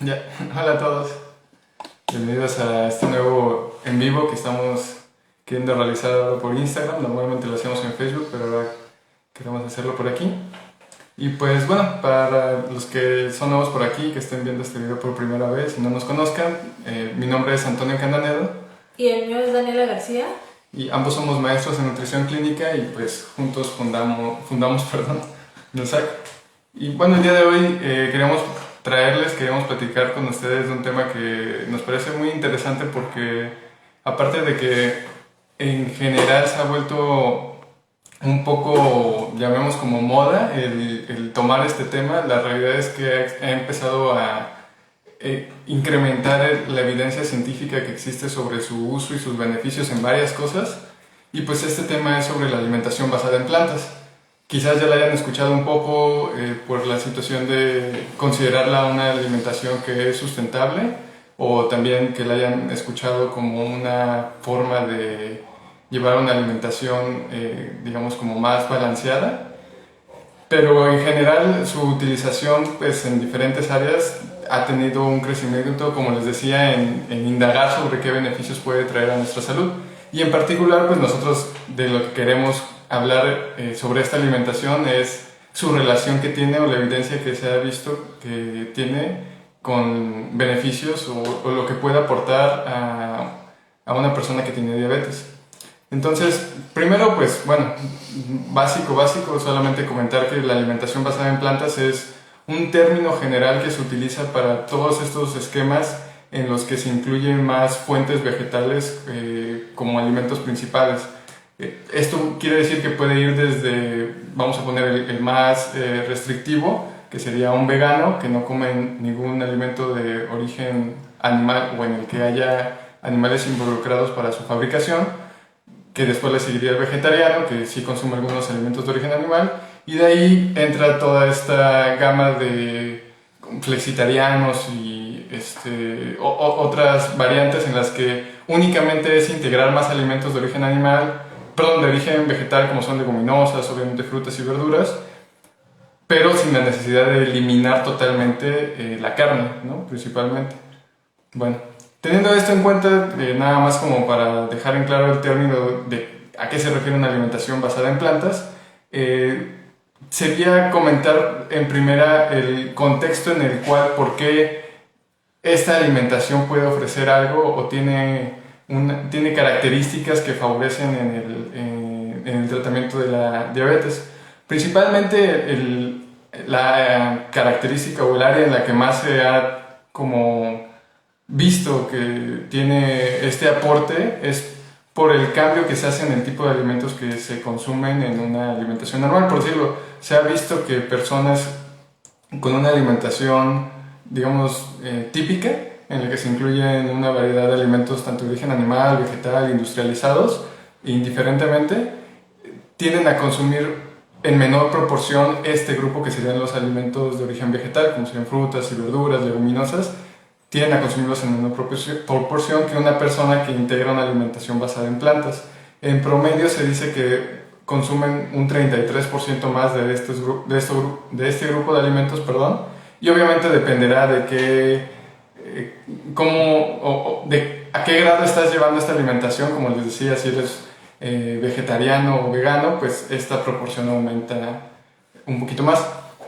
Ya, hola a todos. Bienvenidos a este nuevo en vivo que estamos queriendo realizar ahora por Instagram. Normalmente lo hacemos en Facebook, pero ahora queremos hacerlo por aquí. Y pues bueno, para los que son nuevos por aquí, que estén viendo este video por primera vez y no nos conozcan, mi nombre es Antonio Candanedo. Y el mío es Daniela García. Y ambos somos maestros en nutrición clínica y pues juntos fundamos perdón, NUSAC. Y bueno, el día de hoy queríamos platicar con ustedes de un tema que nos parece muy interesante porque aparte de que en general se ha vuelto un poco, llamemos como moda, el tomar este tema, la realidad es que ha empezado a incrementar la evidencia científica que existe sobre su uso y sus beneficios en varias cosas. Y pues este tema es sobre la alimentación basada en plantas. Quizás ya la hayan escuchado un poco por la situación de considerarla una alimentación que es sustentable, o también que la hayan escuchado como una forma de llevar una alimentación, digamos, como más balanceada. Pero en general su utilización pues, en diferentes áreas ha tenido un crecimiento, como les decía, en indagar sobre qué beneficios puede traer a nuestra salud. Y en particular, pues nosotros de lo que queremos hablar sobre esta alimentación es su relación que tiene o la evidencia que se ha visto que tiene con beneficios o lo que puede aportar a una persona que tiene diabetes. Entonces, primero, pues bueno, básico, solamente comentar que la alimentación basada en plantas es un término general que se utiliza para todos estos esquemas en los que se incluyen más fuentes vegetales como alimentos principales. Esto quiere decir que puede ir desde, vamos a poner el más restrictivo, que sería un vegano que no come ningún alimento de origen animal o en el que haya animales involucrados para su fabricación, que después le seguiría el vegetariano, que sí consume algunos alimentos de origen animal, y de ahí entra toda esta gama de flexitarianos y otras variantes en las que únicamente es integrar más alimentos de origen animal, perdón, de origen vegetal, como son leguminosas, obviamente frutas y verduras, pero sin la necesidad de eliminar totalmente la carne, ¿no? Principalmente. Bueno, teniendo esto en cuenta, nada más como para dejar en claro el término de a qué se refiere una alimentación basada en plantas, sería comentar en primera el contexto en el cual, por qué esta alimentación puede ofrecer algo o tiene características que favorecen en el tratamiento de la diabetes. Principalmente la característica o el área en la que más se ha como visto que tiene este aporte es por el cambio que se hace en el tipo de alimentos que se consumen en una alimentación normal. Por decirlo, se ha visto que personas con una alimentación, digamos, típica, en la que se incluyen una variedad de alimentos tanto de origen animal, vegetal, industrializados, indiferentemente, tienden a consumir en menor proporción este grupo que serían los alimentos de origen vegetal, como serían frutas y verduras, leguminosas, tienden a consumirlos en menor proporción que una persona que integra una alimentación basada en plantas. En promedio se dice que consumen un 33% más de este grupo de alimentos, perdón, y obviamente dependerá de a qué grado estás llevando esta alimentación. Como les decía, si eres vegetariano o vegano, pues esta proporción aumenta un poquito más.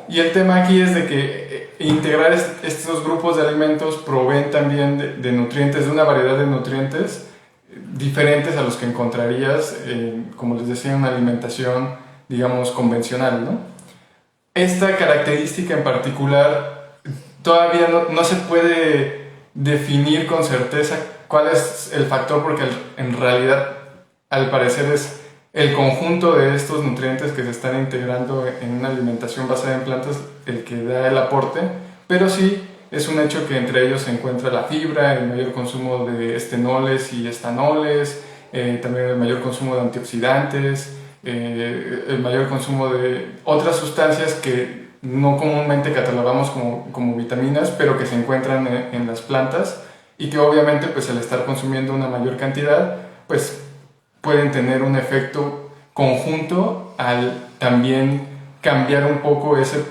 Y el tema aquí es de que integrar estos grupos de alimentos proveen también de nutrientes, de una variedad de nutrientes diferentes a los que encontrarías, como les decía, en una alimentación, digamos, convencional, ¿no? Esta característica en particular todavía no se puede definir con certeza cuál es el factor, porque en realidad, al parecer, es el conjunto de estos nutrientes que se están integrando en una alimentación basada en plantas el que da el aporte, pero sí es un hecho que entre ellos se encuentra la fibra, el mayor consumo de estenoles y estanoles, también el mayor consumo de antioxidantes, el mayor consumo de otras sustancias que no comúnmente catalogamos como vitaminas, pero que se encuentran en las plantas y que obviamente pues al estar consumiendo una mayor cantidad, pues pueden tener un efecto conjunto al también cambiar un poco esas,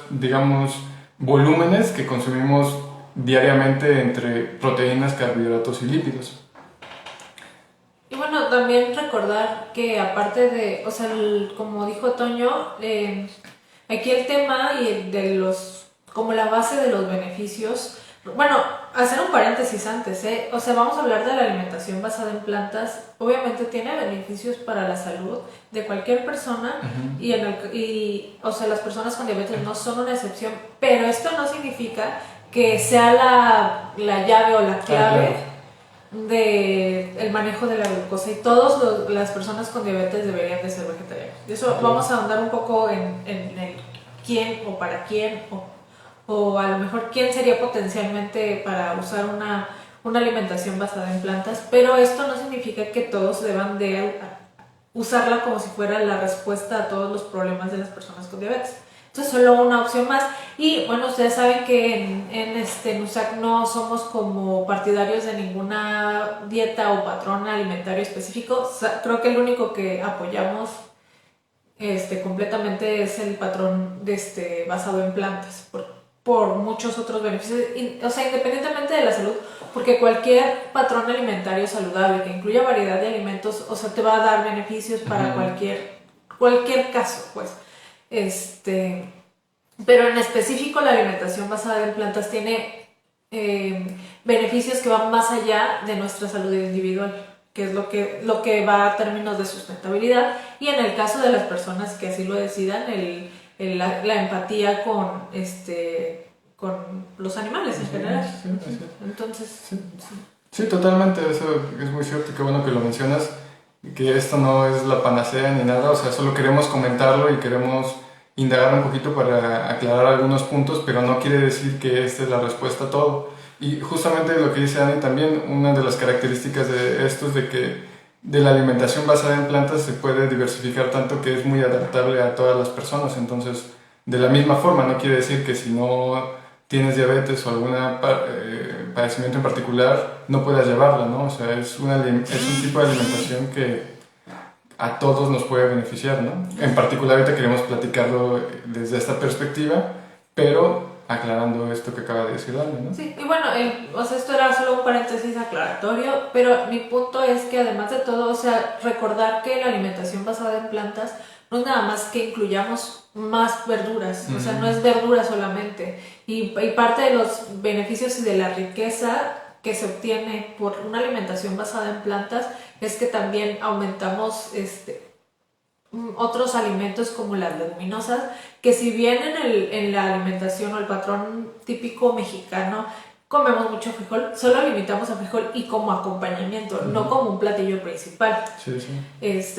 digamos, volúmenes que consumimos diariamente entre proteínas, carbohidratos y lípidos. Y bueno, también recordar que aparte de, o sea, como dijo Toño, aquí el tema de los, como la base de los beneficios, bueno, hacer un paréntesis antes, ¿eh? O sea, vamos a hablar de la alimentación basada en plantas, obviamente tiene beneficios para la salud de cualquier persona o sea, las personas con diabetes no son una excepción, pero esto no significa que sea la llave o la clave de el manejo de la glucosa, y todas las personas con diabetes deberían de ser vegetarianos. De eso vamos a ahondar un poco en el quién o para quién o a lo mejor quién sería potencialmente para usar una alimentación basada en plantas, pero esto no significa que todos deban de usarla como si fuera la respuesta a todos los problemas de las personas con diabetes. Entonces, solo una opción más. Y bueno, ustedes saben que en USAC no somos como partidarios de ninguna dieta o patrón alimentario específico. Creo que el único que apoyamos completamente es el patrón basado en plantas, por muchos otros beneficios, o sea, independientemente de la salud, porque cualquier patrón alimentario saludable que incluya variedad de alimentos, o sea, te va a dar beneficios para cualquier caso, pues. Pero en específico la alimentación basada en plantas tiene beneficios que van más allá de nuestra salud individual, que es lo que va a términos de sustentabilidad, y en el caso de las personas que así lo decidan, la empatía con los animales en general. Sí. Entonces, Sí, totalmente, eso es muy cierto, qué bueno que lo mencionas, que esto no es la panacea ni nada, o sea, solo queremos comentarlo y queremos indagar un poquito para aclarar algunos puntos, pero no quiere decir que esta es la respuesta a todo. Y justamente lo que dice Dani también, una de las características de esto es de que de la alimentación basada en plantas se puede diversificar tanto que es muy adaptable a todas las personas. Entonces, de la misma forma, no quiere decir que si no tienes diabetes o algún padecimiento en particular, no puedas llevarla, ¿no? O sea, es un tipo de alimentación que a todos nos puede beneficiar, ¿no? En particular ahorita queremos platicarlo desde esta perspectiva, pero aclarando esto que acaba de decir Dani, ¿no? sí, y bueno, o sea, esto era solo un paréntesis aclaratorio, pero mi punto es que además de todo, o sea, recordar que la alimentación basada en plantas no es nada más que incluyamos más verduras, o sea, no es verdura solamente, y parte de los beneficios y de la riqueza que se obtiene por una alimentación basada en plantas es que también aumentamos otros alimentos como las leguminosas, que si bien en la alimentación o el patrón típico mexicano comemos mucho frijol, solo limitamos a frijol y como acompañamiento, no como un platillo principal. Sí, sí.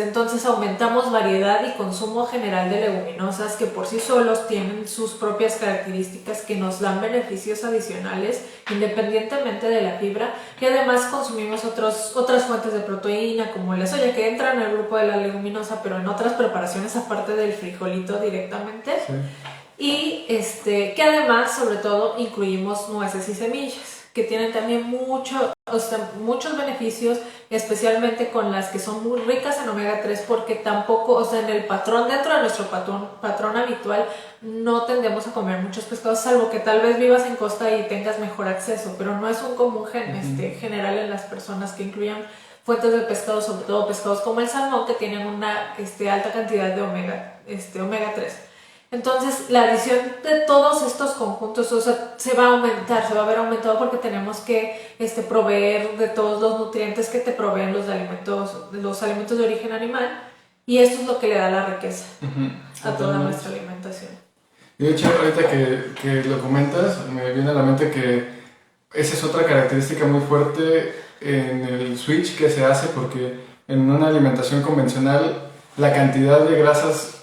Entonces aumentamos variedad y consumo general de leguminosas que por sí solos tienen sus propias características que nos dan beneficios adicionales independientemente de la fibra, y además consumimos otras fuentes de proteína como la soya, que entra en el grupo de la leguminosa pero en otras preparaciones aparte del frijolito directamente. Sí. Y que además, sobre todo, incluimos nueces y semillas, que tienen también muchos beneficios, especialmente con las que son muy ricas en omega 3, porque tampoco, o sea, en el patrón, dentro de nuestro patrón habitual, no tendemos a comer muchos pescados, salvo que tal vez vivas en costa y tengas mejor acceso, pero no es un común general en las personas que incluyan fuentes de pescado, sobre todo pescados como el salmón, que tienen una alta cantidad de omega 3. Entonces, la adición de todos estos conjuntos, o sea, se va a ver aumentado porque tenemos que proveer de todos los nutrientes que te proveen los alimentos de origen animal, y esto es lo que le da la riqueza a toda nuestra alimentación. Y de hecho, ahorita que lo comentas, me viene a la mente que esa es otra característica muy fuerte en el switch que se hace, porque en una alimentación convencional la cantidad de grasas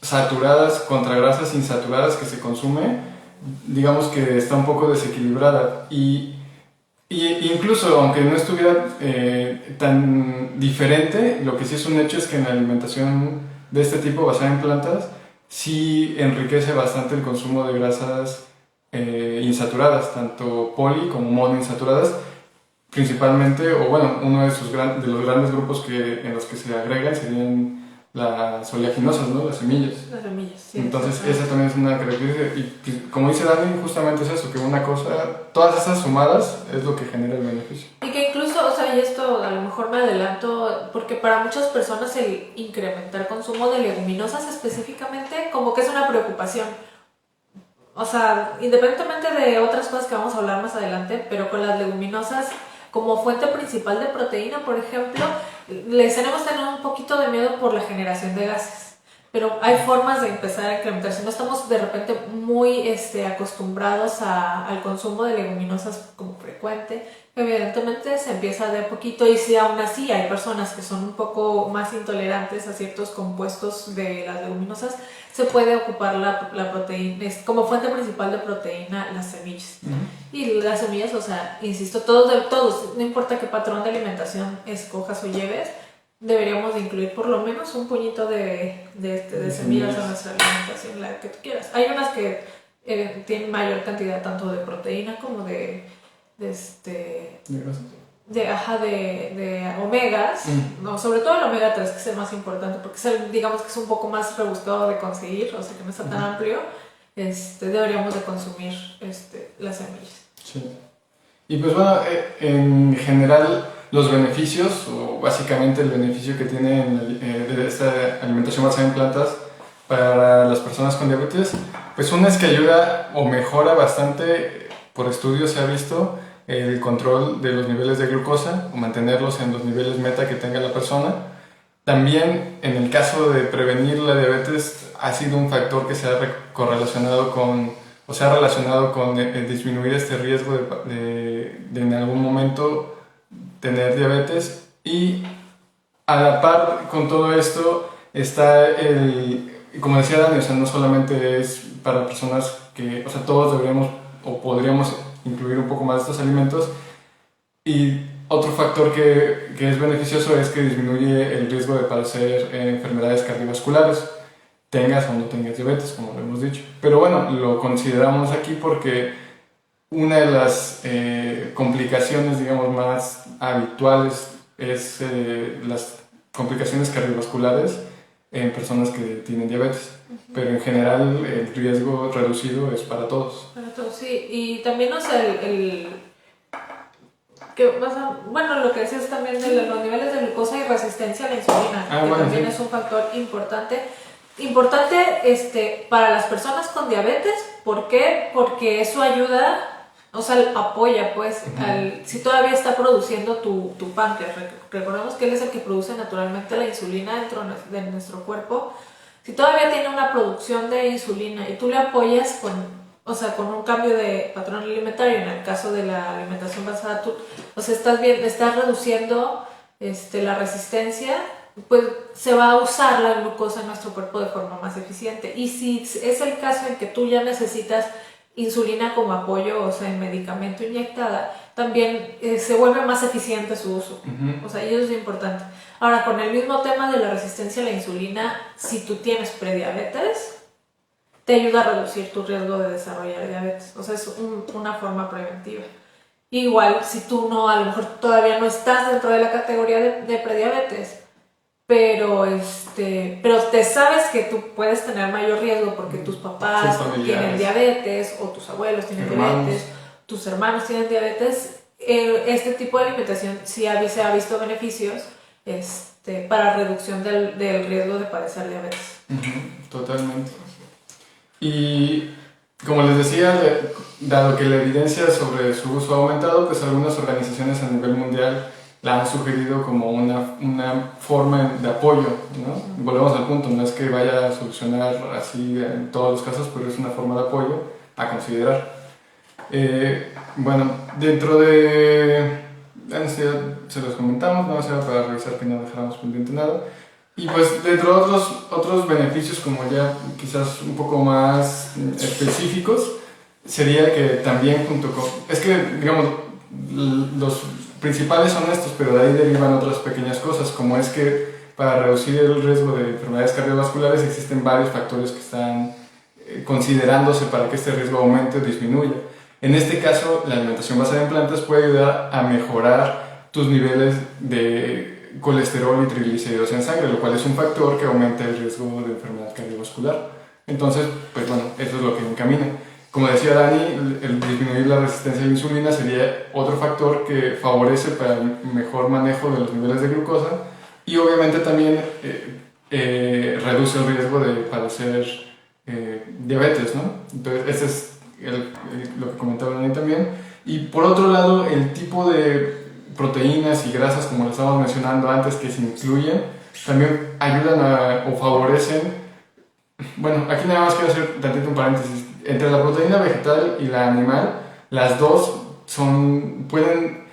saturadas contra grasas insaturadas que se consume, digamos que está un poco desequilibrada, y incluso aunque no estuviera tan diferente, lo que sí es un hecho es que en la alimentación de este tipo basada en plantas sí enriquece bastante el consumo de grasas insaturadas, tanto poli como monoinsaturadas, principalmente, o bueno, uno de los grandes grupos en los que se agregan serían las oleaginosas, ¿no? Las semillas. Las semillas, sí. Entonces esa también es una característica y pues, como dice Dani, justamente es eso, que una cosa, todas esas sumadas es lo que genera el beneficio. Y que incluso, o sea, y esto a lo mejor me adelanto, porque para muchas personas el incrementar consumo de leguminosas específicamente como que es una preocupación. O sea, independientemente de otras cosas que vamos a hablar más adelante, pero con las leguminosas como fuente principal de proteína, por ejemplo, les tenemos que tener un poquito de miedo por la generación de gases. Pero hay formas de empezar a incrementar. Si no estamos de repente muy acostumbrados al consumo de leguminosas como frecuente, evidentemente se empieza de a poquito. Y si aún así hay personas que son un poco más intolerantes a ciertos compuestos de las leguminosas, se puede ocupar la proteína, como fuente principal de proteína, las semillas. Y las semillas, o sea, insisto, todos, no importa qué patrón de alimentación escojas o lleves, deberíamos de incluir por lo menos un puñito de semillas en nuestra alimentación, la que tú quieras. Hay unas que tienen mayor cantidad tanto de proteína como de omegas, no, sobre todo el omega 3, que es el más importante, porque es digamos que es un poco más rebuscado de conseguir, o sea que no está tan amplio. Deberíamos de consumir las semillas. Sí. Y pues bueno, en general los beneficios, o básicamente el beneficio que tiene de esta alimentación basada en plantas para las personas con diabetes, pues una es que ayuda o mejora bastante, por estudios se ha visto, el control de los niveles de glucosa o mantenerlos en los niveles meta que tenga la persona. También en el caso de prevenir la diabetes ha sido un factor que se ha correlacionado con, o se ha relacionado con disminuir este riesgo de en algún momento tener diabetes. Y a la par con todo esto está como decía Dani, o sea, no solamente es para personas que, o sea, todos deberíamos o podríamos incluir un poco más de estos alimentos. Y otro factor que es beneficioso es que disminuye el riesgo de padecer enfermedades cardiovasculares, tengas o no tengas diabetes, como lo hemos dicho. Pero bueno, lo consideramos aquí porque una de las complicaciones, digamos, más habituales es las complicaciones cardiovasculares en personas que tienen diabetes. Pero en general el riesgo reducido es para todos. Para todos, sí. Y también, o sea, bueno, lo que decías también de los niveles de glucosa y resistencia a la insulina, que bueno, también sí. es un factor importante. Importante para las personas con diabetes. ¿Por qué? Porque eso ayuda, o sea, apoya, pues, si todavía está produciendo tu páncreas. Recordemos que él es el que produce naturalmente la insulina dentro de nuestro cuerpo. Si todavía tiene una producción de insulina y tú le apoyas con un cambio de patrón alimentario, en el caso de la alimentación basada, estás reduciendo la resistencia, pues se va a usar la glucosa en nuestro cuerpo de forma más eficiente. Y si es el caso en que tú ya necesitas insulina como apoyo, o sea, en medicamento inyectada, también se vuelve más eficiente su uso. O sea, y eso es importante. Ahora, con el mismo tema de la resistencia a la insulina, si tú tienes prediabetes, te ayuda a reducir tu riesgo de desarrollar diabetes. O sea, es una forma preventiva. Igual, si tú a lo mejor todavía no estás dentro de la categoría de prediabetes, pero te sabes que tú puedes tener mayor riesgo porque tus papás tienen diabetes, o tus abuelos tienen diabetes, tus hermanos tienen diabetes. Este tipo de alimentación sí se ha visto beneficios para reducción del riesgo de padecer diabetes. Totalmente. Y como les decía, dado que la evidencia sobre su uso ha aumentado, pues algunas organizaciones a nivel mundial la han sugerido como una forma de apoyo, ¿no? Volvemos al punto, no es que vaya a solucionar así en todos los casos, pero es una forma de apoyo a considerar. Bueno, dentro de... se los comentamos, no era para revisar que no dejáramos pendiente nada. Y pues dentro de otros beneficios como ya quizás un poco más específicos, sería que también junto con... Es que, digamos, los principales son estos, pero de ahí derivan otras pequeñas cosas, como es que para reducir el riesgo de enfermedades cardiovasculares existen varios factores que están considerándose para que este riesgo aumente o disminuya. En este caso, la alimentación basada en plantas puede ayudar a mejorar tus niveles de colesterol y triglicéridos en sangre, lo cual es un factor que aumenta el riesgo de enfermedad cardiovascular. Entonces, pues bueno, eso es lo que encamina. Como decía Dani, el disminuir la resistencia a la insulina sería otro factor que favorece para el mejor manejo de los niveles de glucosa y obviamente también reduce el riesgo de padecer diabetes, ¿no? Entonces, ese es lo que comentaba Dani también. Y por otro lado, el tipo de proteínas y grasas, como lo estábamos mencionando antes, que se incluyen, también ayudan o favorecen. Bueno, aquí nada más quiero hacer tantito un paréntesis. Entre la proteína vegetal y la animal, las dos pueden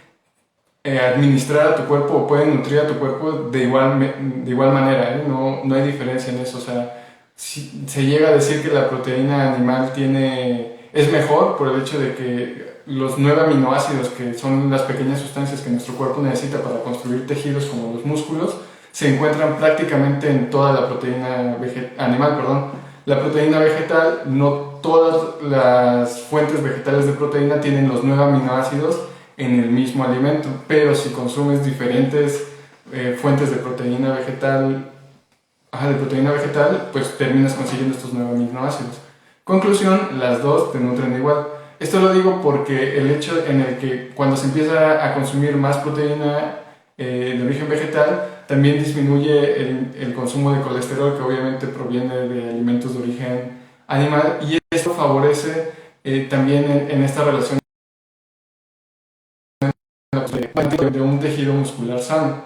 administrar a tu cuerpo o pueden nutrir a tu cuerpo de igual manera, ¿eh? No hay diferencia en eso. O sea, se llega a decir que la proteína animal es mejor por el hecho de que los 9 aminoácidos, que son las pequeñas sustancias que nuestro cuerpo necesita para construir tejidos como los músculos, se encuentran prácticamente en toda la proteína animal, perdón. La proteína vegetal, no todas las fuentes vegetales de proteína tienen los 9 aminoácidos en el mismo alimento, pero si consumes diferentes fuentes de proteína vegetal, pues terminas consiguiendo estos 9 aminoácidos. Conclusión, las dos te nutren igual. Esto lo digo porque el hecho en el que cuando se empieza a consumir más proteína de origen vegetal, también disminuye el consumo de colesterol, que obviamente proviene de alimentos de origen animal, y esto favorece también en esta relación de un tejido muscular sano.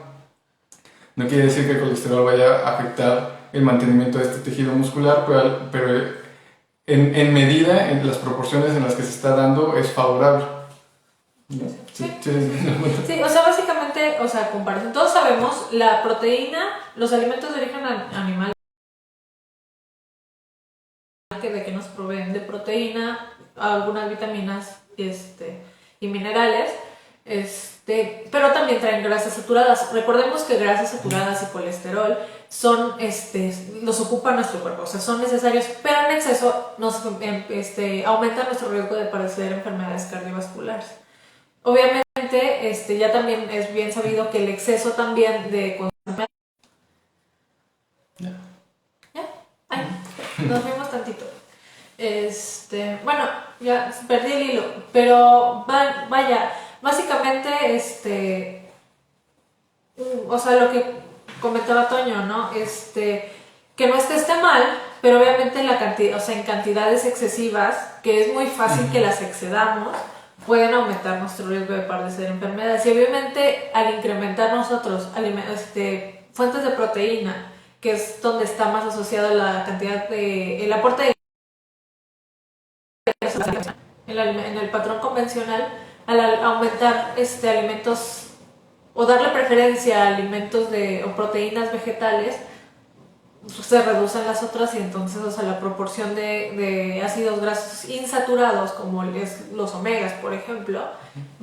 No quiere decir que el colesterol vaya a afectar el mantenimiento de este tejido muscular, pero en medida, en las proporciones en las que se está dando, es favorable. ¿No? Sí, o sea, básicamente, o sea, comparten. Todos sabemos, la proteína, los alimentos de origen animal, de que nos proveen de proteína, algunas vitaminas y minerales, pero también traen grasas saturadas. Recordemos que grasas saturadas y colesterol los ocupa nuestro cuerpo, o sea, son necesarios, pero en exceso aumenta nuestro riesgo de padecer enfermedades cardiovasculares. Obviamente, ya también es bien sabido que el exceso también de consumir... ¿Ya? Ay, nos vimos tantito. Bueno, ya perdí el hilo, pero vaya, básicamente, o sea, lo que comentaba Toño, ¿no? Que no es que esté mal, pero obviamente en cantidades excesivas, que es muy fácil que las excedamos, pueden aumentar nuestro riesgo de padecer enfermedades. Y obviamente al incrementar nosotros fuentes de proteína, que es donde está más asociado la cantidad el aporte de en el patrón convencional, al aumentar alimentos o darle preferencia a alimentos o proteínas vegetales, se reducen las otras y entonces, o sea, la proporción de ácidos grasos insaturados, como los omegas, por ejemplo,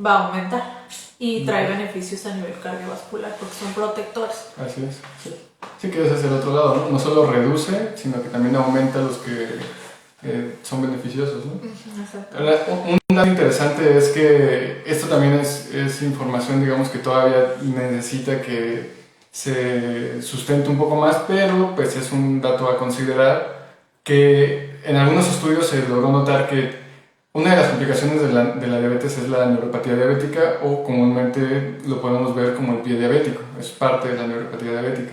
va a aumentar y trae beneficios a nivel cardiovascular porque son protectores. Así es, sí que ese es el otro lado, ¿no? No solo reduce, sino que también aumenta los que son beneficiosos, ¿no? Exacto. Un dato interesante es que esto también es información, digamos, que todavía necesita que se sustente un poco más, pero pues es un dato a considerar que en algunos estudios se logró notar que una de las complicaciones de la diabetes es la neuropatía diabética, o comúnmente lo podemos ver como el pie diabético, es parte de la neuropatía diabética,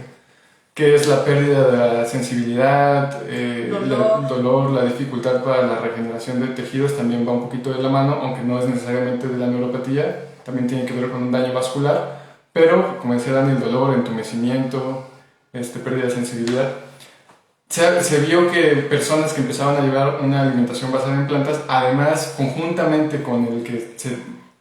que es la pérdida de la sensibilidad, dolor, la dificultad para la regeneración de tejidos, también va un poquito de la mano, aunque no es necesariamente de la neuropatía, también tiene que ver con un daño vascular, pero como decía Dani, el dolor, entumecimiento, pérdida de sensibilidad. Se vio que personas que empezaban a llevar una alimentación basada en plantas, además conjuntamente con el que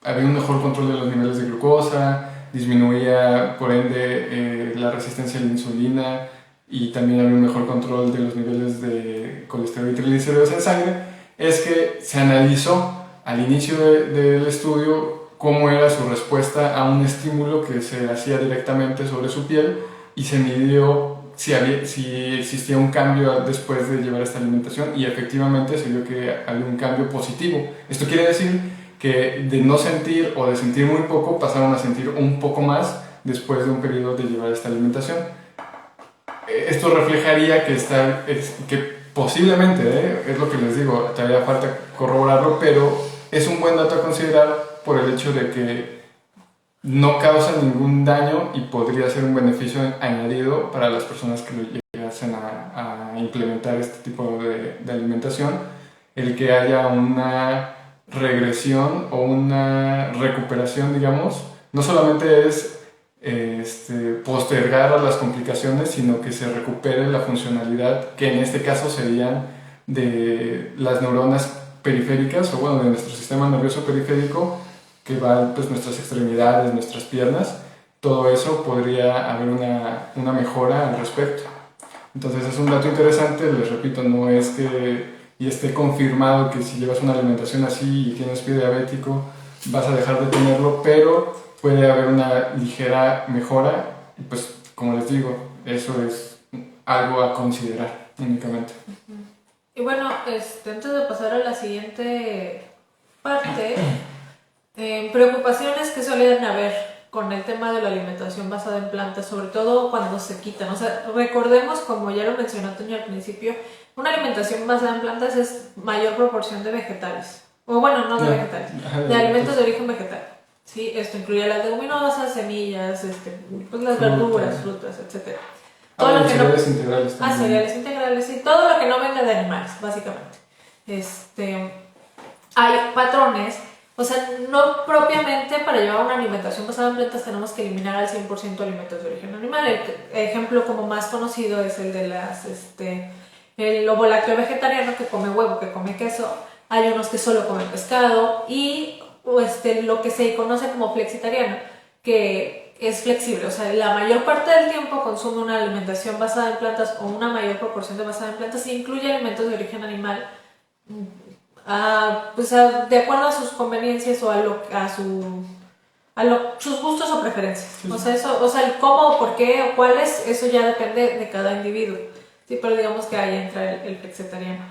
había un mejor control de los niveles de glucosa, disminuía por ende la resistencia a la insulina y también había un mejor control de los niveles de colesterol y triglicéridos en sangre, es que se analizó al inicio del estudio cómo era su respuesta a un estímulo que se hacía directamente sobre su piel y se midió si existía un cambio después de llevar esta alimentación, y efectivamente se vio que había un cambio positivo. Esto quiere decir que de no sentir o de sentir muy poco pasaron a sentir un poco más después de un periodo de llevar esta alimentación. Esto reflejaría que posiblemente, es lo que les digo, todavía falta corroborarlo, pero es un buen dato a considerar por el hecho de que no causa ningún daño y podría ser un beneficio añadido para las personas que lo llegasen a implementar este tipo de alimentación, el que haya una regresión o una recuperación, digamos, no solamente es postergar a las complicaciones, sino que se recupere la funcionalidad, que en este caso serían de las neuronas periféricas, o bueno, de nuestro sistema nervioso periférico, que va pues nuestras extremidades, nuestras piernas. Todo eso podría haber una mejora al respecto. Entonces es un dato interesante, les repito, no es que y esté confirmado que si llevas una alimentación así y tienes pie diabético vas a dejar de tenerlo, pero puede haber una ligera mejora y pues como les digo, eso es algo a considerar únicamente. Y bueno, antes de pasar a la siguiente parte, preocupaciones que suelen haber con el tema de la alimentación basada en plantas, sobre todo cuando se quitan. O sea, recordemos, como ya lo mencionó Antonio al principio, una alimentación basada en plantas es mayor proporción de vegetales. O bueno, no de vegetales, de alimentos de origen vegetal. ¿Sí? Esto incluye las leguminosas, semillas, pues las verduras, frutas, etc. Todo lo que cereales integrales también. Cereales integrales y todo lo que no venga de animales, básicamente. Hay patrones, o sea, no propiamente para llevar una alimentación basada en plantas tenemos que eliminar al 100% alimentos de origen animal. El ejemplo como más conocido es el de el lobo lácteo vegetariano que come huevo, que come queso. Hay unos que solo comen pescado y lo que se conoce como flexitariano, que es flexible, o sea, la mayor parte del tiempo consume una alimentación basada en plantas o una mayor proporción de basada en plantas e incluye alimentos de origen animal, de acuerdo a sus conveniencias o sus gustos o preferencias. Sí. O sea, el cómo, por qué o cuáles, eso ya depende de cada individuo. Sí, pero digamos que ahí entra el flexitariano.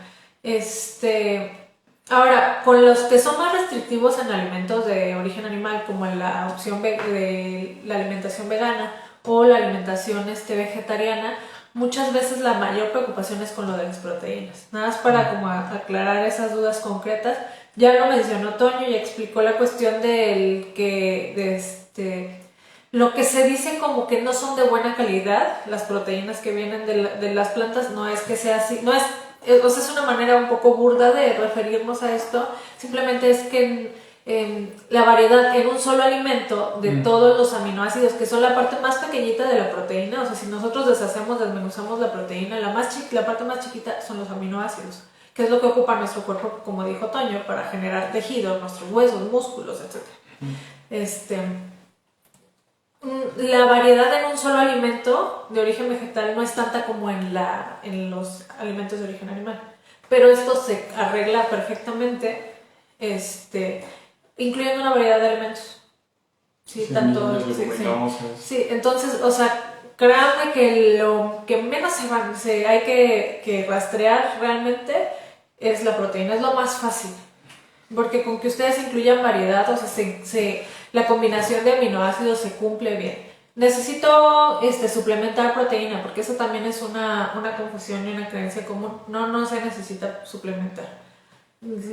Ahora, con los que son más restrictivos en alimentos de origen animal, como en la opción de la alimentación vegana o la alimentación vegetariana, muchas veces la mayor preocupación es con lo de las proteínas. Nada más para como aclarar esas dudas concretas. Ya lo mencionó Toño y explicó la cuestión lo que se dice como que no son de buena calidad, las proteínas que vienen de las plantas, no es que sea así, no es, o sea, es una manera un poco burda de referirnos a esto, simplemente es que la variedad en un solo alimento de todos los aminoácidos, que son la parte más pequeñita de la proteína, o sea, si nosotros desmenuzamos la proteína, la parte más chiquita son los aminoácidos, que es lo que ocupa nuestro cuerpo, como dijo Toño, para generar tejido, nuestros huesos, músculos, etc. La variedad en un solo alimento de origen vegetal no es tanta como en los alimentos de origen animal, pero esto se arregla perfectamente incluyendo una variedad de alimentos. Sí, tanto sí, entonces, o sea, créanme que lo que menos hay que rastrear realmente es la proteína, es lo más fácil, porque con que ustedes incluyan variedad, o sea, la combinación de aminoácidos se cumple bien. Necesito suplementar proteína, porque eso también es una confusión y una creencia común. No se necesita suplementar.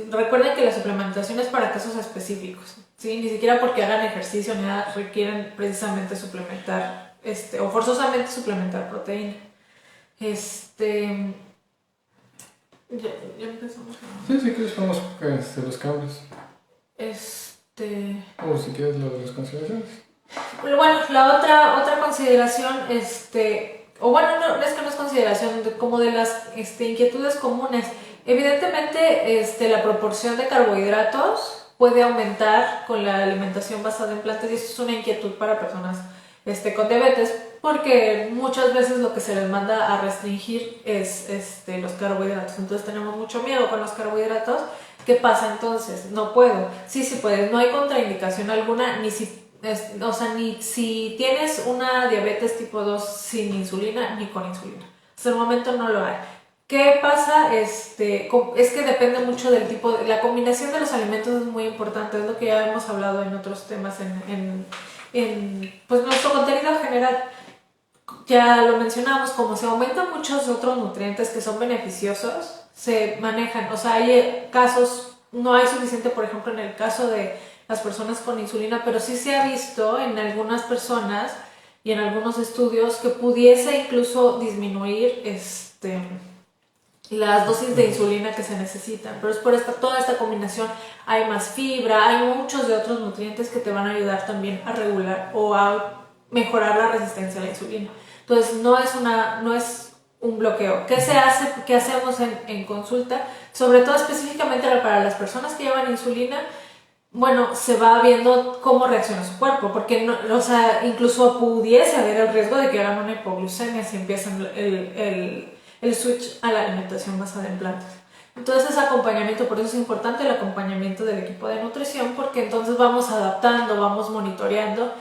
Recuerden que la suplementación es para casos específicos, ¿sí? Ni siquiera porque hagan ejercicio ni nada requieren precisamente suplementar o forzosamente suplementar proteína. Ya empezamos. Sí, que vamos los cambios. O si quieres lo de las consideraciones. Bueno, la otra consideración, o bueno, no es que no es consideración, como de las inquietudes comunes. Evidentemente, la proporción de carbohidratos puede aumentar con la alimentación basada en plantas y eso es una inquietud para personas con diabetes, porque muchas veces lo que se les manda a restringir es los carbohidratos. Entonces tenemos mucho miedo con los carbohidratos. ¿Qué pasa entonces? No puedo. Sí puedes. No hay contraindicación alguna, ni si tienes una diabetes tipo 2 sin insulina ni con insulina. Hasta el momento no lo hay. ¿Qué pasa? Es que depende mucho del la combinación de los alimentos es muy importante, es lo que ya hemos hablado en otros temas en en pues, nuestro contenido general. Ya lo mencionamos, como se aumentan muchos otros nutrientes que son beneficiosos, se manejan, o sea, hay casos, no hay suficiente, por ejemplo, en el caso de las personas con insulina, pero sí se ha visto en algunas personas y en algunos estudios que pudiese incluso disminuir las dosis de insulina que se necesitan, pero es por toda esta combinación, hay más fibra, hay muchos de otros nutrientes que te van a ayudar también a regular o a mejorar la resistencia a la insulina. Entonces no es un bloqueo. ¿Qué se hace? ¿Qué hacemos en consulta? Sobre todo específicamente para las personas que llevan insulina, bueno, se va viendo cómo reacciona su cuerpo, porque no, o sea, incluso pudiese haber el riesgo de que hagan una hipoglucemia si empiezan el switch a la alimentación basada en plantas. Entonces ese acompañamiento, por eso es importante el acompañamiento del equipo de nutrición, porque entonces vamos adaptando, vamos monitoreando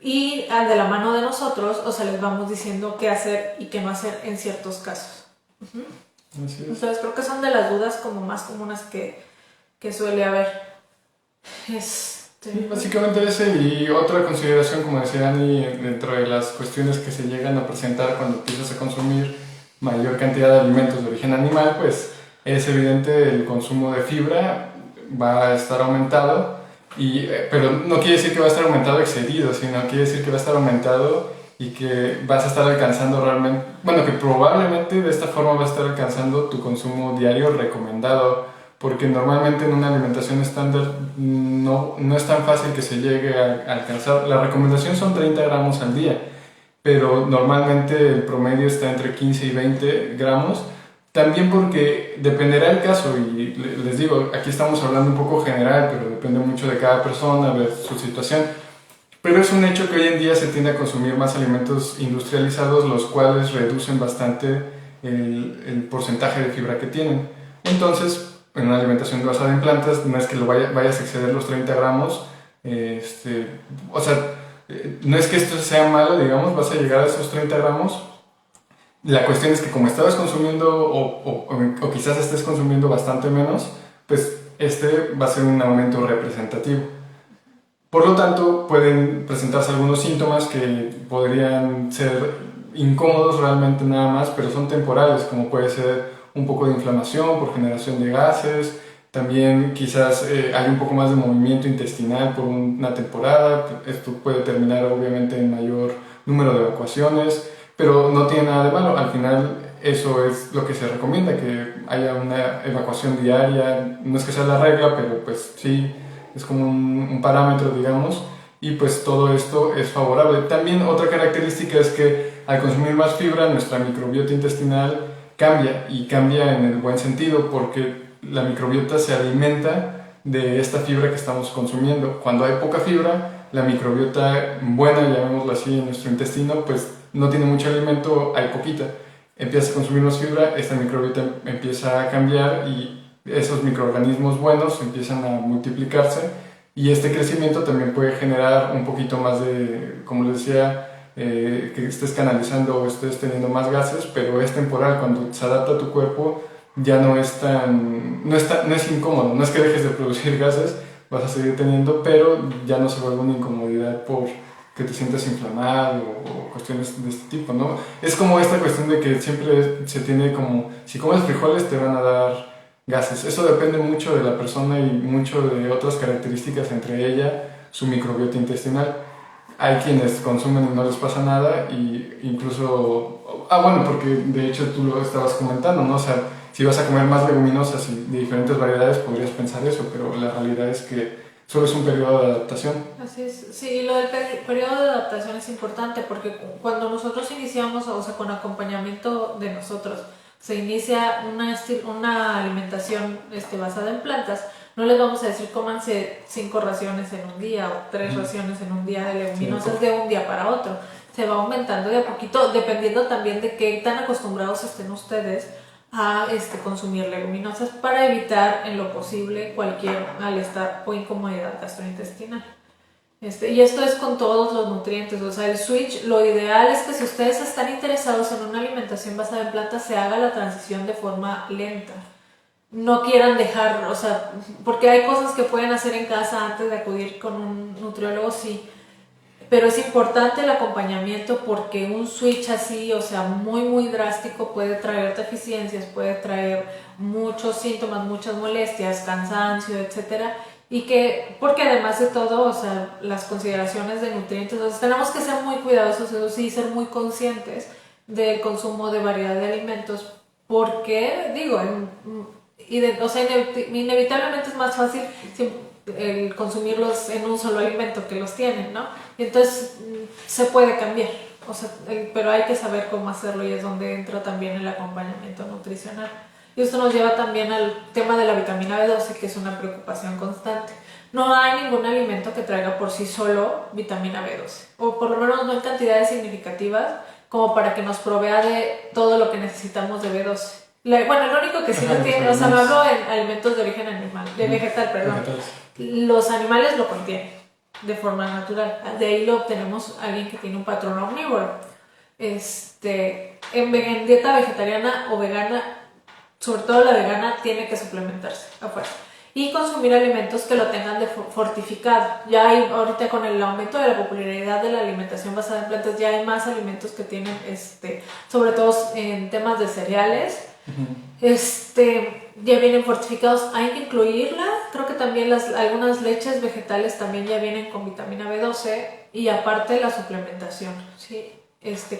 y de la mano de nosotros, o sea, les vamos diciendo qué hacer y qué no hacer en ciertos casos. Así es. Entonces creo que son de las dudas como más comunes que suele haber. Sí, básicamente ese y otra consideración, como decía Ani, dentro de las cuestiones que se llegan a presentar cuando empiezas a consumir mayor cantidad de alimentos de origen animal, pues es evidente el consumo de fibra va a estar aumentado, pero no quiere decir que va a estar aumentado excedido, sino quiere decir que va a estar aumentado y que vas a estar alcanzando realmente, bueno, que probablemente de esta forma vas a estar alcanzando tu consumo diario recomendado, porque normalmente en una alimentación estándar no es tan fácil que se llegue a alcanzar. La recomendación son 30 gramos al día, pero normalmente el promedio está entre 15 y 20 gramos, también porque dependerá el caso, y les digo, aquí estamos hablando un poco general, pero depende mucho de cada persona, de su situación. Pero es un hecho que hoy en día se tiende a consumir más alimentos industrializados, los cuales reducen bastante el porcentaje de fibra que tienen. Entonces, en una alimentación basada en plantas, no es que vayas a exceder los 30 gramos, o sea, no es que esto sea malo, digamos, vas a llegar a esos 30 gramos. La cuestión es que como estabas consumiendo o quizás estés consumiendo bastante menos, pues va a ser un aumento representativo. Por lo tanto, pueden presentarse algunos síntomas que podrían ser incómodos realmente nada más, pero son temporales, como puede ser un poco de inflamación por generación de gases, también quizás hay un poco más de movimiento intestinal por una temporada, esto puede terminar obviamente en mayor número de evacuaciones, pero no tiene nada de malo, al final eso es lo que se recomienda, que haya una evacuación diaria, no es que sea la regla, pero pues sí, es como un parámetro, digamos, y pues todo esto es favorable. También otra característica es que al consumir más fibra, nuestra microbiota intestinal cambia, y cambia en el buen sentido, porque la microbiota se alimenta de esta fibra que estamos consumiendo. Cuando hay poca fibra, la microbiota buena, llamémoslo así, en nuestro intestino, pues no tiene mucho alimento, hay poquita. Empieza a consumir más fibra, esta microbiota empieza a cambiar y esos microorganismos buenos empiezan a multiplicarse, y este crecimiento también puede generar un poquito más de, como les decía, que estés canalizando o estés teniendo más gases, pero es temporal. Cuando se adapta a tu cuerpo ya no es incómodo, no es que dejes de producir gases, vas a seguir teniendo, pero ya no se vuelve una incomodidad por que te sientas inflamado o cuestiones de este tipo, ¿no? Es como esta cuestión de que siempre se tiene como, si comes frijoles te van a dar gases. Eso depende mucho de la persona y mucho de otras características, entre ella su microbiota intestinal. Hay quienes consumen y no les pasa nada, y incluso, bueno, porque de hecho tú lo estabas comentando, ¿no? O sea, si vas a comer más leguminosas y de diferentes variedades podrías pensar eso, pero la realidad es que solo es un periodo de adaptación. Así es, sí, lo del periodo de adaptación es importante porque cuando nosotros iniciamos, o sea, con acompañamiento de nosotros, se inicia una alimentación basada en plantas, no les vamos a decir cómanse 5 raciones en un día o 3 raciones en un día de leguminosas de un día para otro. Se va aumentando de a poquito, dependiendo también de qué tan acostumbrados estén ustedes a consumir leguminosas, para evitar en lo posible cualquier malestar o incomodidad gastrointestinal. Y esto es con todos los nutrientes, o sea, el switch, lo ideal es que si ustedes están interesados en una alimentación basada en plantas, se haga la transición de forma lenta. No quieran dejar, o sea, porque hay cosas que pueden hacer en casa antes de acudir con un nutriólogo, sí, pero es importante el acompañamiento porque un switch así, o sea, muy muy drástico puede traer deficiencias, puede traer muchos síntomas, muchas molestias, cansancio, etcétera. Y que, porque además de todo, o sea, las consideraciones de nutrientes, entonces tenemos que ser muy cuidadosos, eso sí, ser muy conscientes del consumo de variedad de alimentos, porque, digo, o sea, inevitablemente es más fácil el consumirlos en un solo alimento que los tienen, ¿no? Y entonces se puede cambiar, o sea, pero hay que saber cómo hacerlo y es donde entra también el acompañamiento nutricional. Y esto nos lleva también al tema de la vitamina B12, que es una preocupación constante. No hay ningún alimento que traiga por sí solo vitamina B12, o por lo menos no en cantidades significativas como para que nos provea de todo lo que necesitamos de B12. Bueno, el único que sí lo tiene, o sea, no hablo en alimentos de origen animal, de vegetal, perdón. Vegetales. Los animales lo contienen de forma natural. De ahí lo obtenemos alguien que tiene un patrón omnívoro. En dieta vegetariana o vegana, sobre todo la vegana, tiene que suplementarse afuera. Y consumir alimentos que lo tengan fortificado. Ya hay, ahorita con el aumento de la popularidad de la alimentación basada en plantas, ya hay más alimentos que tienen, sobre todo en temas de cereales, ya vienen fortificados. Hay que incluirla. Creo que también algunas leches vegetales también ya vienen con vitamina B12 y aparte la suplementación, ¿sí?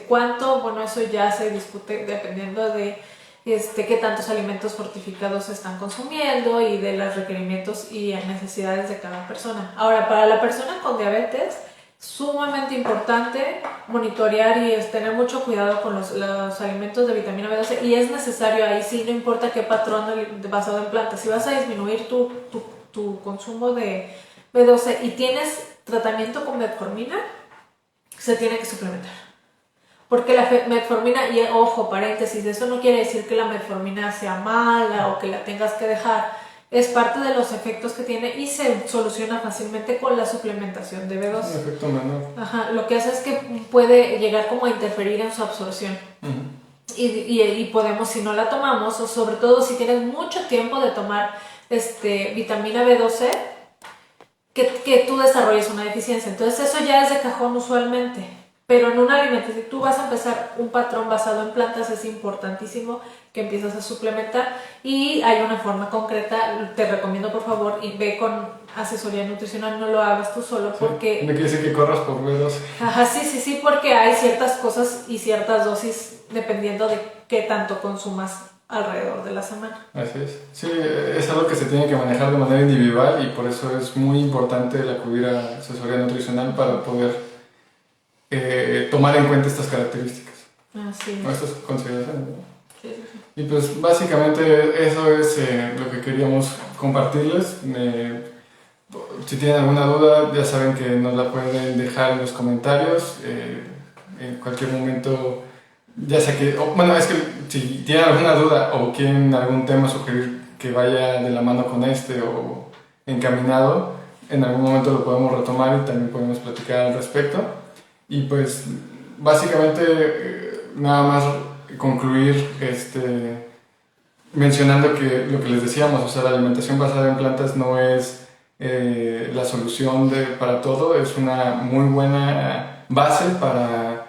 ¿Cuánto? Bueno, eso ya se discute dependiendo de qué tantos alimentos fortificados se están consumiendo y de los requerimientos y necesidades de cada persona. Ahora, para la persona con diabetes, sumamente importante monitorear y tener mucho cuidado con los alimentos de vitamina B12 y es necesario ahí sí, no importa qué patrón basado en plantas, si vas a disminuir tu consumo de B12 y tienes tratamiento con metformina, se tiene que suplementar. Porque la metformina, y ojo, paréntesis, eso no quiere decir que la metformina sea mala o que la tengas que dejar. Es parte de los efectos que tiene y se soluciona fácilmente con la suplementación de B12. Un efecto menor. Ajá, lo que hace es que puede llegar como a interferir en su absorción. Y podemos, si no la tomamos, o sobre todo si tienes mucho tiempo de tomar vitamina B12, que tú desarrolles una deficiencia. Entonces eso ya es de cajón usualmente. Pero en un alimento, si tú vas a empezar un patrón basado en plantas, es importantísimo que empieces a suplementar y hay una forma concreta. Te recomiendo por favor y ve con asesoría nutricional, no lo hagas tú solo porque... No quiere decir que corras por B12. Ajá, sí, porque hay ciertas cosas y ciertas dosis dependiendo de qué tanto consumas alrededor de la semana. Así es. Sí, es algo que se tiene que manejar de manera individual y por eso es muy importante el acudir a asesoría nutricional para poder tomar en cuenta estas características. Así es. Estas consideraciones, ¿no? Sí. Y pues básicamente eso es lo que queríamos compartirles. Si tienen alguna duda ya saben que nos la pueden dejar en los comentarios. En cualquier momento, ya sea que, bueno, es que si tienen alguna duda o quieren algún tema sugerir que vaya de la mano con o encaminado, en algún momento lo podemos retomar y también podemos platicar al respecto. Y pues básicamente nada más concluir mencionando que lo que les decíamos, o sea, la alimentación basada en plantas no es la solución para todo, es una muy buena base para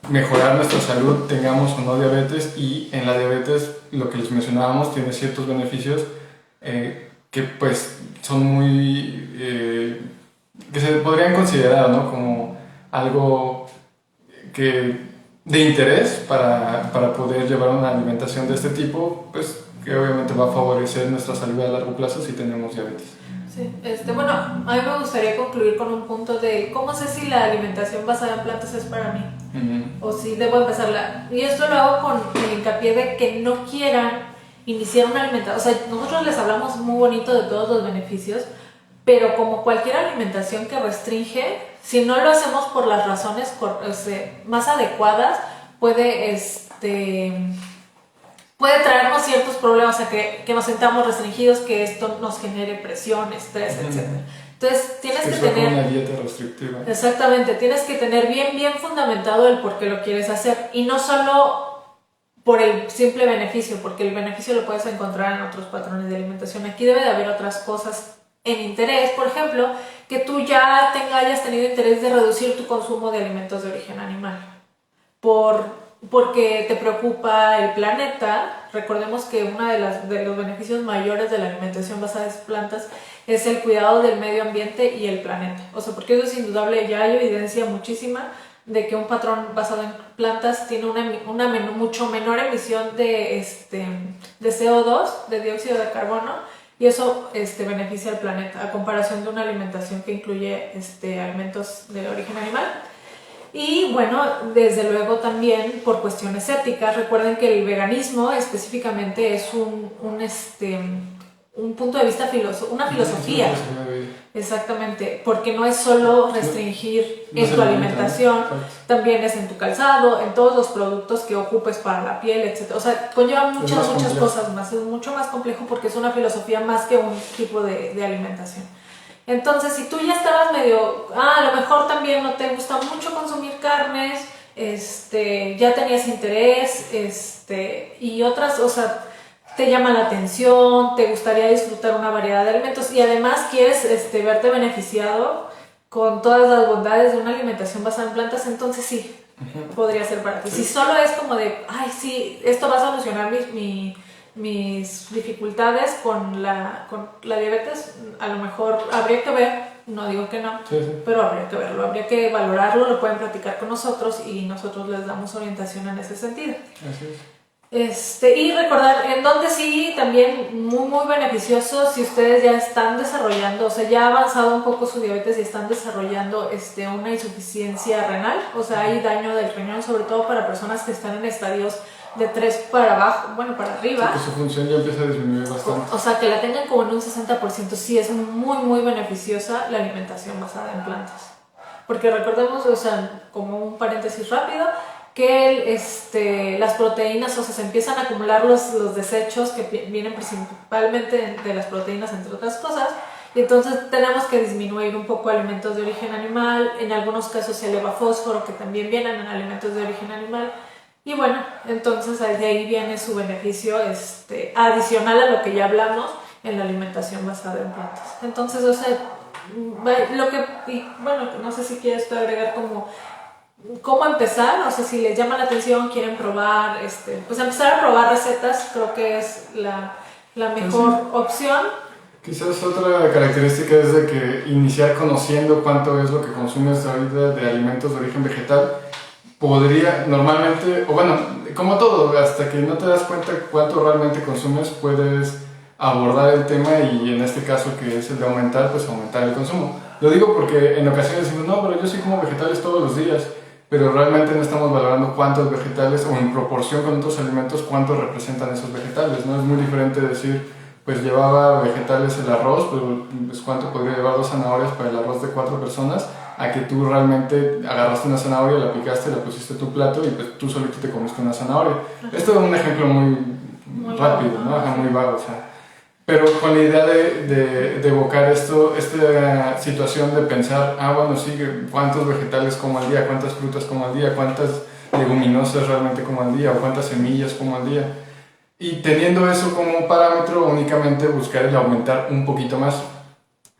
mejorar nuestra salud, tengamos o no diabetes, y en la diabetes lo que les mencionábamos tiene ciertos beneficios que pues son muy que se podrían considerar, ¿no?, como algo de interés para poder llevar una alimentación de este tipo, pues que obviamente va a favorecer nuestra salud a largo plazo si tenemos diabetes. Sí, bueno, a mí me gustaría concluir con un punto de cómo sé si la alimentación basada en plantas es para mí, o si debo empezarla. Y esto lo hago con el hincapié de que no quieran iniciar una alimentación. O sea, nosotros les hablamos muy bonito de todos los beneficios, pero como cualquier alimentación que restringe, si no lo hacemos por las razones más adecuadas, puede traernos ciertos problemas, o sea, que nos sintamos restringidos, que esto nos genere presión, estrés, etc. Entonces, tienes que tener una dieta restrictiva. Exactamente, tienes que tener bien fundamentado el por qué lo quieres hacer y no solo por el simple beneficio, porque el beneficio lo puedes encontrar en otros patrones de alimentación. Aquí debe de haber otras cosas en interés, por ejemplo, que tú ya hayas tenido interés de reducir tu consumo de alimentos de origen animal. Porque te preocupa el planeta. Recordemos que uno de los beneficios mayores de la alimentación basada en plantas es el cuidado del medio ambiente y el planeta. O sea, porque eso es indudable, ya hay evidencia muchísima de que un patrón basado en plantas tiene una mucho menor emisión de CO2, de dióxido de carbono, y eso beneficia al planeta a comparación de una alimentación que incluye alimentos de origen animal. Y bueno, desde luego también por cuestiones éticas. Recuerden que el veganismo específicamente es un punto de vista, una filosofía. Exactamente, porque no es solo restringir en tu alimentación, también es en tu calzado, en todos los productos que ocupes para la piel, etc. O sea, conlleva muchas cosas más, es mucho más complejo porque es una filosofía más que un tipo de alimentación. Entonces, si tú ya estabas medio, a lo mejor también no te gusta mucho consumir carnes, ya tenías interés, y otras, o sea, te llama la atención, te gustaría disfrutar una variedad de alimentos y además quieres verte beneficiado con todas las bondades de una alimentación basada en plantas, entonces sí, podría ser para ti. Si solo es como de, ay, sí, esto va a solucionar mis dificultades con la diabetes, a lo mejor habría que ver, no digo que no, pero habría que verlo, habría que valorarlo, lo pueden platicar con nosotros y nosotros les damos orientación en ese sentido. Así es. Y recordar, en donde sí, también muy beneficioso si ustedes ya están desarrollando, o sea, ya ha avanzado un poco su diabetes y están desarrollando una insuficiencia renal, o sea, hay daño del riñón, sobre todo para personas que están en estadios de 3 para abajo, bueno, para arriba. Sí, que su función ya empieza a disminuir bastante. O sea, que la tengan como en un 60%, sí es muy beneficiosa la alimentación basada en plantas. Porque recordemos, o sea, como un paréntesis rápido, que las proteínas, o sea, se empiezan a acumular los desechos que vienen principalmente de las proteínas, entre otras cosas, y entonces tenemos que disminuir un poco alimentos de origen animal, en algunos casos se eleva fósforo, que también vienen en alimentos de origen animal, y bueno, entonces de ahí viene su beneficio adicional a lo que ya hablamos en la alimentación basada en plantas. Entonces, o sea, no sé si quieres tú agregar como cómo empezar, o sea, si les llama la atención, quieren probar, pues empezar a probar recetas, creo que es la mejor opción. Quizás otra característica es de que iniciar conociendo cuánto es lo que consumes ahorita de alimentos de origen vegetal podría normalmente, o bueno, como todo, hasta que no te das cuenta cuánto realmente consumes, puedes abordar el tema y en este caso que es el de aumentar, pues aumentar el consumo. Lo digo porque en ocasiones decimos, no, pero yo sí como vegetales todos los días, pero realmente no estamos valorando cuántos vegetales o en proporción con otros alimentos cuántos representan esos vegetales, ¿no? Es muy diferente decir, pues llevaba vegetales el arroz, pero pues cuánto podría llevar 2 zanahorias para el arroz de 4 personas, a que tú realmente agarraste una zanahoria, la picaste, la pusiste a tu plato y pues tú solito te comiste una zanahoria. Esto es un ejemplo muy rápido, ¿no? Ajá, muy vago, o sea. Pero con la idea de evocar esta situación de pensar, bueno, sí, cuántos vegetales como al día, cuántas frutas como al día, cuántas leguminosas realmente como al día, o cuántas semillas como al día. Y teniendo eso como parámetro, únicamente buscar el aumentar un poquito más.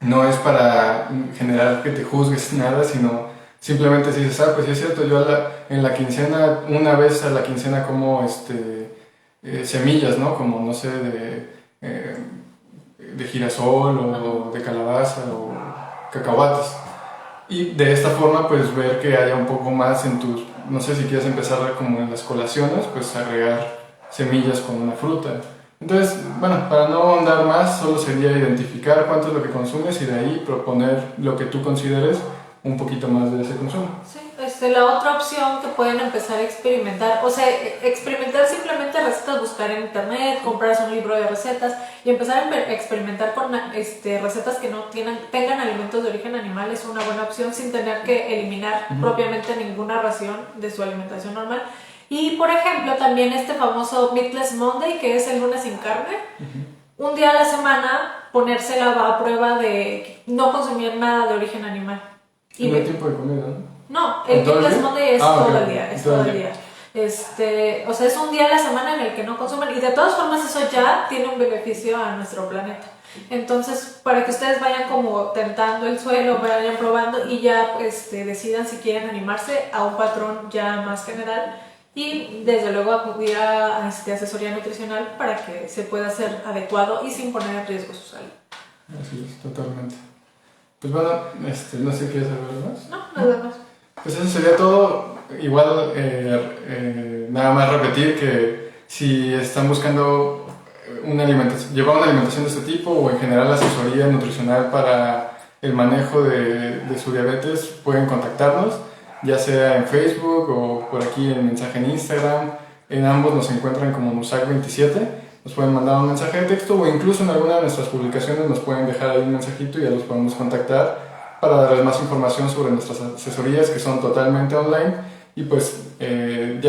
No es para generar que te juzgues nada, sino simplemente si dices, pues sí es cierto, yo en la quincena, una vez a la quincena como semillas, ¿no? Como, no sé, de girasol o de calabaza o cacahuates. Y de esta forma, pues ver que haya un poco más en tus, no sé si quieres empezar como en las colaciones, pues agregar semillas con una fruta. Entonces, bueno, para no ahondar más, solo sería identificar cuánto es lo que consumes y de ahí proponer lo que tú consideres un poquito más de ese consumo. Sí, la otra opción que pueden empezar a experimentar, o sea, experimentar simplemente recetas, buscar en internet, comprarse un libro de recetas y empezar a experimentar con recetas que no tengan alimentos de origen animal es una buena opción sin tener que eliminar propiamente ninguna ración de su alimentación normal. Y por ejemplo, también famoso Meatless Monday, que es el lunes sin carne, un día a la semana ponérsela a prueba de no consumir nada de origen animal. Y no hay tiempo de comida, ¿no? No, el Meatless Monday es todo el día, es todo el día. O sea, es un día a la semana en el que no consumen y de todas formas eso ya tiene un beneficio a nuestro planeta. Entonces, para que ustedes vayan como tentando el suelo, vayan probando y ya decidan si quieren animarse a un patrón ya más general y desde luego acudir a asesoría nutricional para que se pueda hacer adecuado y sin poner en riesgo su salud. Así es, totalmente. Pues bueno, no sé si quieres saber algo más. No, nada más. Pues eso sería todo. Igual, nada más repetir que si están buscando llevar una alimentación de este tipo o en general asesoría nutricional para el manejo de su diabetes, pueden contactarnos, ya sea en Facebook o por aquí en mensaje en Instagram. En ambos nos encuentran como Nusac27. Nos pueden mandar un mensaje de texto o incluso en alguna de nuestras publicaciones nos pueden dejar ahí un mensajito y ya los podemos contactar para darles más información sobre nuestras asesorías que son totalmente online y pues de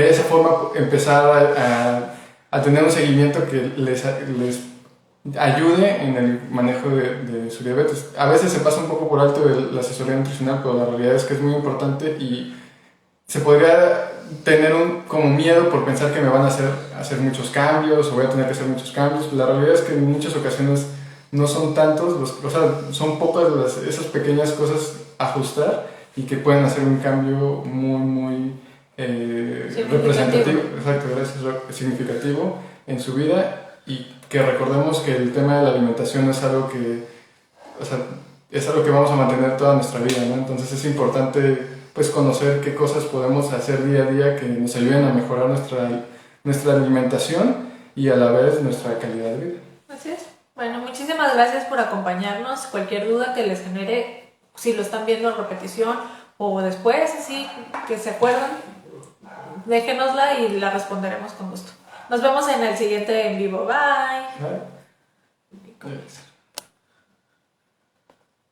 esa forma empezar a tener un seguimiento que les ayude en el manejo de su diabetes. A veces se pasa un poco por alto la asesoría nutricional, pero la realidad es que es muy importante y se podría tener como miedo por pensar que me van a hacer muchos cambios o voy a tener que hacer muchos cambios. La realidad es que en muchas ocasiones no son tantos, o sea, son pocas esas pequeñas cosas a ajustar y que pueden hacer un cambio muy representativo, exacto, gracias, significativo en su vida y que recordemos que el tema de la alimentación es algo que, o sea, es algo que vamos a mantener toda nuestra vida, ¿no? Entonces es importante pues conocer qué cosas podemos hacer día a día que nos ayuden a mejorar nuestra alimentación y a la vez nuestra calidad de vida. Así es. Bueno, muchísimas gracias por acompañarnos. Cualquier duda que les genere, si lo están viendo en repetición o después, así que se acuerdan, déjenosla y la responderemos con gusto. Nos vemos en el siguiente en vivo. Bye. Bye.